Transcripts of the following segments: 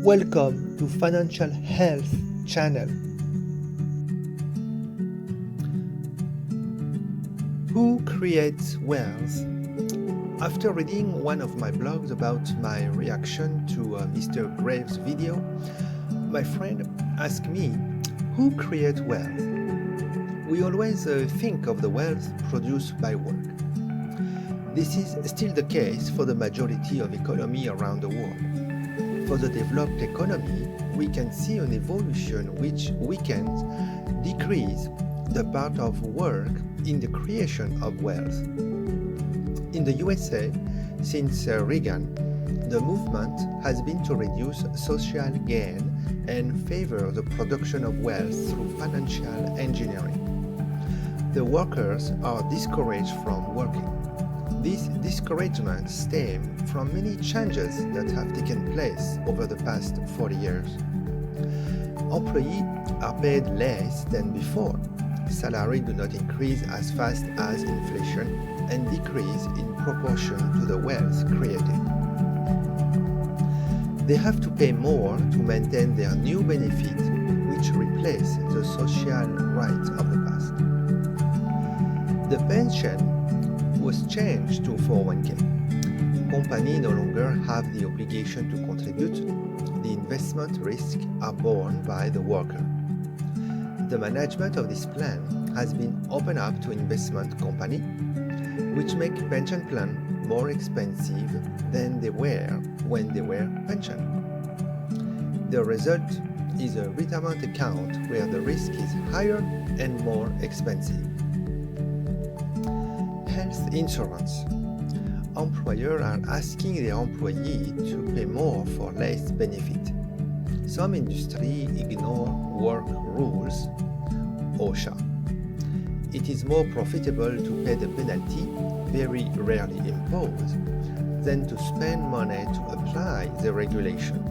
Welcome to Financial Health Channel. Who creates wealth? After reading one of my blogs about my reaction to Mr. Graves' video, my friend asked me, who creates wealth? We always think of the wealth produced by work. This is still the case for the majority of economy around the world. For the developed economy, we can see an evolution which weakens, decrease the part of work in the creation of wealth. In the USA, since Reagan, the movement has been to reduce social gain and favor the production of wealth through financial engineering. The workers are discouraged from working. This discouragement stems from many changes that have taken place over the past 40 years. Employees are paid less than before. Salaries do not increase as fast as inflation and decrease in proportion to the wealth created. They have to pay more to maintain their new benefits, which replace the social rights of the past. The pension was changed to 401k. Companies no longer have the obligation to contribute. The investment risks are borne by the worker. The management of this plan has been opened up to investment companies, which make pension plans more expensive than they were when they were pensioned. The result is a retirement account where the risk is higher and more expensive. Health insurance. Employers are asking their employees to pay more for less benefit. Some industries ignore work rules, OSHA. It is more profitable to pay the penalty, very rarely imposed, than to spend money to apply the regulation.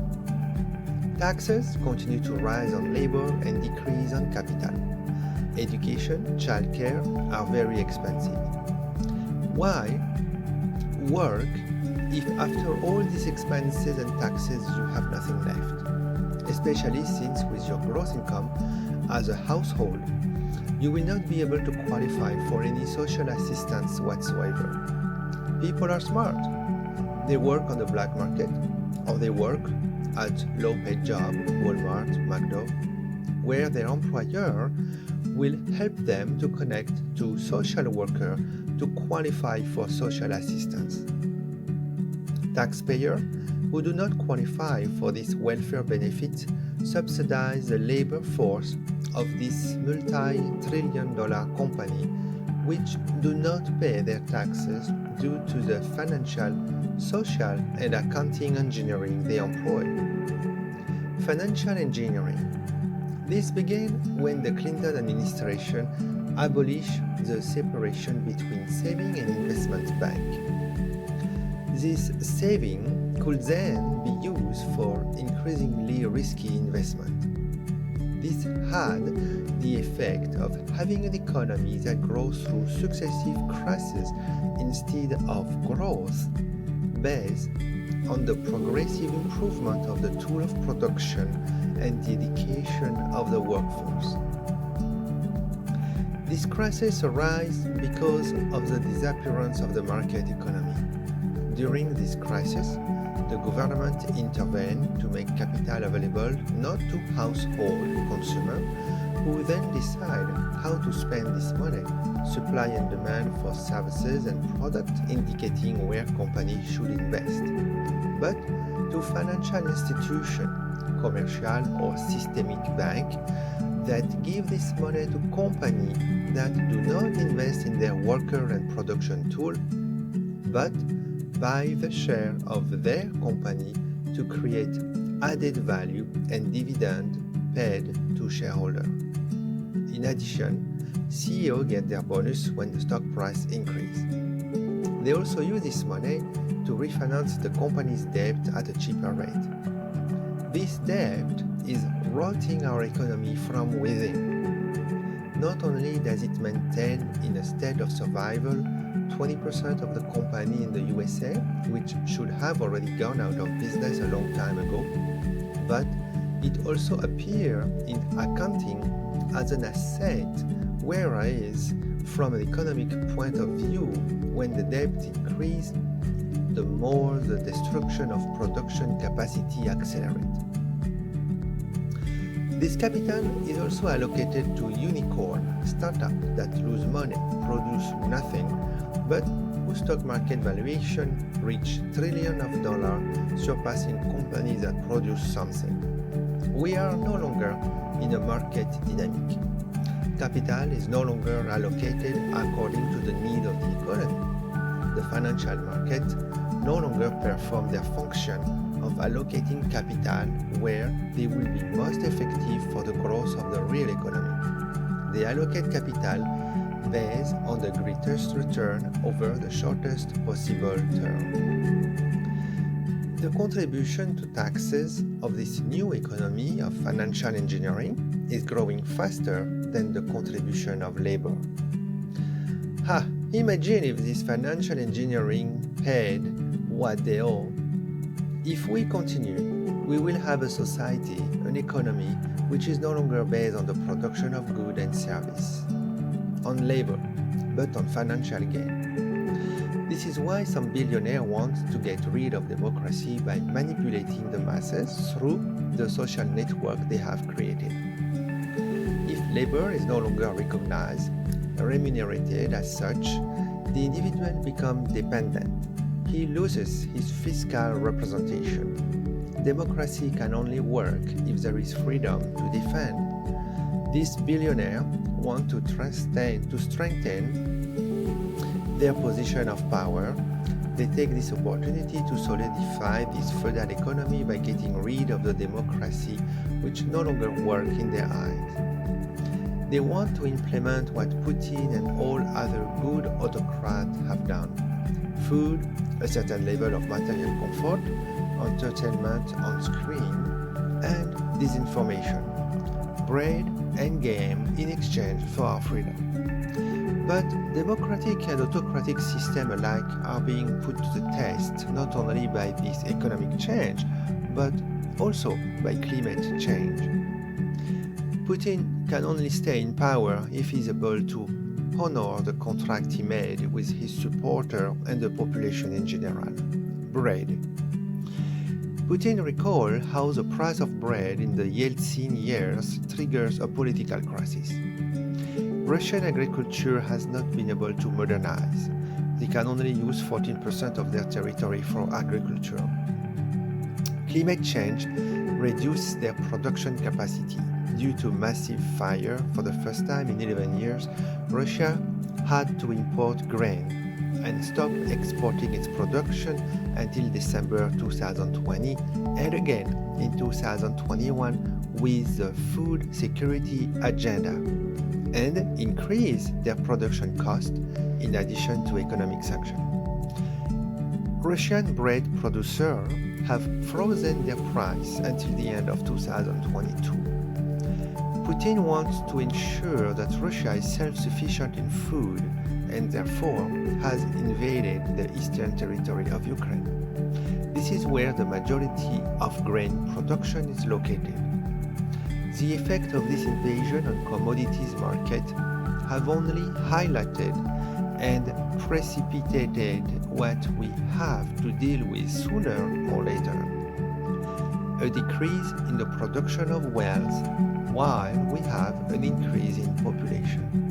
Taxes continue to rise on labor and decrease on capital. Education, childcare are very expensive. Why work if after all these expenses and taxes you have nothing left? Especially since with your gross income as a household, you will not be able to qualify for any social assistance whatsoever. People are smart. They work on the black market, or they work at low-paid jobs, Walmart, McDo, where their employer will help them to connect to social worker to qualify for social assistance. Taxpayers who do not qualify for this welfare benefit subsidize the labor force of this multi-trillion-dollar company, which do not pay their taxes due to the financial, social, and accounting engineering they employ. Financial engineering. This began when the Clinton administration abolished the separation between saving and investment bank. This saving could then be used for increasingly risky investment. This had the effect of having an economy that grows through successive crises instead of growth based on the progressive improvement of the tool of production and the education of the workforce. This crisis arises because of the disappearance of the market economy. During this crisis, the government intervened to make capital available not to household consumers who then decide how to spend this money, supply and demand for services and products indicating where companies should invest, but to financial institutions, commercial or systemic banks that give this money to companies that do not invest in their worker and production tool, but buy the share of their company to create added value and dividend paid to shareholders. In addition, CEOs get their bonus when the stock price increases. They also use this money to refinance the company's debt at a cheaper rate. This debt is rotting our economy from within. Not only does it maintain in a state of survival 20% of the company in the USA, which should have already gone out of business a long time ago, but it also appears in accounting as an asset, whereas from an economic point of view, when the debt increases, the more the destruction of production capacity accelerates. This capital is also allocated to unicorn startups that lose money, produce nothing, but whose stock market valuation reach trillions of dollars, surpassing companies that produce something. We are no longer in a market dynamic. Capital is no longer allocated according to the need of the economy. The financial market no longer perform their function of allocating capital where they will be most effective for the growth of the real economy. They allocate capital based on the greatest return over the shortest possible term. The contribution to taxes of this new economy of financial engineering is growing faster than the contribution of labor. Imagine if this financial engineering paid what they owe. If we continue, we will have a society, an economy, which is no longer based on the production of goods and service, on labor, but on financial gain. This is why some billionaires want to get rid of democracy by manipulating the masses through the social network they have created. If labor is no longer recognized, remunerated as such, the individual becomes dependent. He loses his fiscal representation. Democracy can only work if there is freedom to defend. These billionaires want to strengthen their position of power. They take this opportunity to solidify this feudal economy by getting rid of the democracy which no longer works in their eyes. They want to implement what Putin and all other good autocrats have done. Food, a certain level of material comfort, entertainment on screen, and disinformation, bread and game in exchange for our freedom. But democratic and autocratic systems alike are being put to the test not only by this economic change, but also by climate change. Putin can only stay in power if he is able to honor the contract he made with his supporters and the population in general. Bread. Putin recalls how the price of bread in the Yeltsin years triggers a political crisis. Russian agriculture has not been able to modernize. They can only use 14% of their territory for agriculture. Climate change reduced their production capacity. Due to massive fire, for the first time in 11 years, Russia had to import grain and stop exporting its production until December 2020 and again in 2021 with the food security agenda, and increase their production cost in addition to economic sanctions. Russian bread producers have frozen their price until the end of 2022. Putin wants to ensure that Russia is self-sufficient in food and therefore has invaded the eastern territory of Ukraine. This is where the majority of grain production is located. The effect of this invasion on commodities market have only highlighted and precipitated what we have to deal with sooner or later. A decrease in the production of wealth while we have an increase in population.